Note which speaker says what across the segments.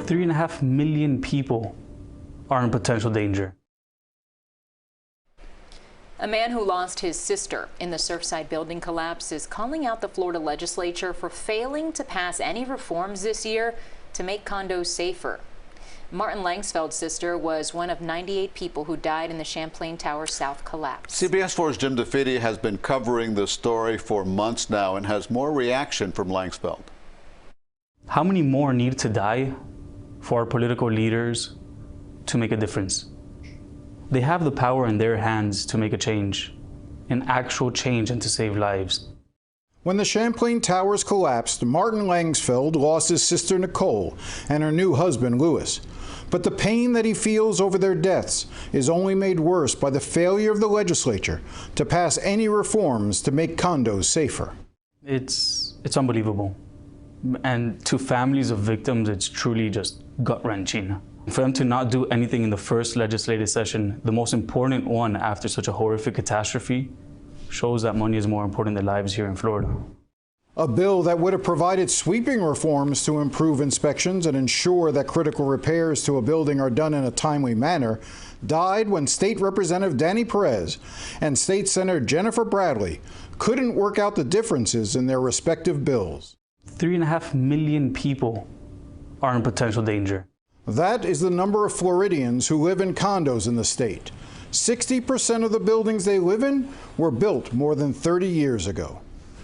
Speaker 1: 3.5 million people are in potential danger.
Speaker 2: A man who lost his sister in the Surfside building collapse is calling out the Florida legislature for failing to pass any reforms this year to make condos safer. Martin Langesfeld's sister was one of 98 people who died in the Champlain Tower South collapse.
Speaker 3: CBS 4's Jim DeFede has been covering the story for months now and has more reaction from Langesfeld.
Speaker 1: How many more need to die for our political leaders to make a difference? They have the power in their hands to make a change, an actual change, and to save lives.
Speaker 4: When the Champlain Towers collapsed, Martin Langesfeld lost his sister Nicole and her new husband Louis. But the pain that he feels over their deaths is only made worse by the failure of the legislature to pass any reforms to make condos safer.
Speaker 1: It's unbelievable. And to families of victims, it's truly just gut-wrenching. For them to not do anything in the first legislative session, the most important one after such a horrific catastrophe, shows that money is more important than lives here in Florida.
Speaker 4: A bill that would have provided sweeping reforms to improve inspections and ensure that critical repairs to a building are done in a timely manner died when State Representative Danny Perez and State Senator Jennifer Bradley couldn't work out the differences in their respective bills.
Speaker 1: 3.5 million people are in potential danger.
Speaker 4: That is the number of Floridians who live in condos in the state. 60% of the buildings they live in were built more than 30 years ago.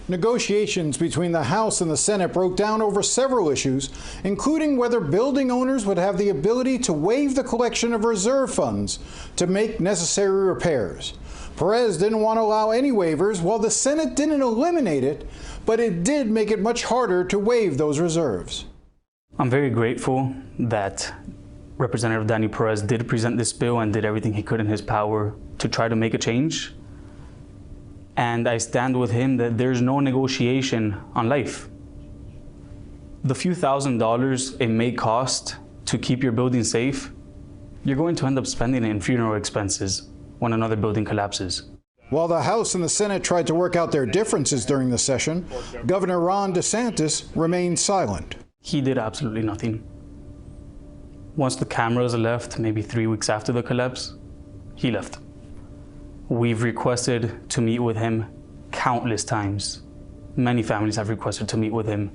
Speaker 4: Negotiations between the House and the Senate broke down over several issues, including whether building owners would have the ability to waive the collection of reserve funds to make necessary repairs. Perez didn't want to allow any waivers, while the Senate didn't eliminate it, but it did make it much harder to waive those reserves.
Speaker 1: I'm very grateful that Representative Danny Perez did present this bill and did everything he could in his power to try to make a change. And I stand with him that there's no negotiation on life. The few $1,000s it may cost to keep your building safe, you're going to end up spending it in funeral expenses when another building collapses.
Speaker 4: While the House and the Senate tried to work out their differences during the session, Governor Ron DeSantis remained silent.
Speaker 1: He did absolutely nothing. Once the cameras left, maybe 3 weeks after the collapse, he left. We've requested to meet with him countless times. Many families have requested to meet with him,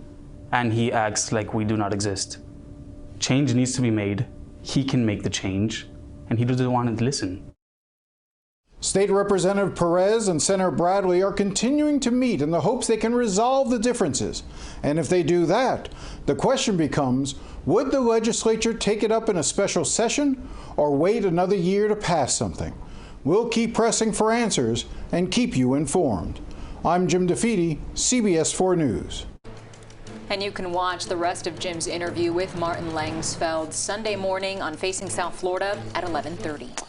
Speaker 1: and he acts like we do not exist. Change needs to be made. He can make the change, and he doesn't want to listen.
Speaker 4: State Representative Perez and Senator Bradley are continuing to meet in the hopes they can resolve the differences. And if they do that, the question becomes, would the legislature take it up in a special session or wait another year to pass something? We'll keep pressing for answers and keep you informed. I'm Jim DeFede, CBS 4 News.
Speaker 2: And you can watch the rest of Jim's interview with Martin Langesfeld Sunday morning on Facing South Florida at 11:30.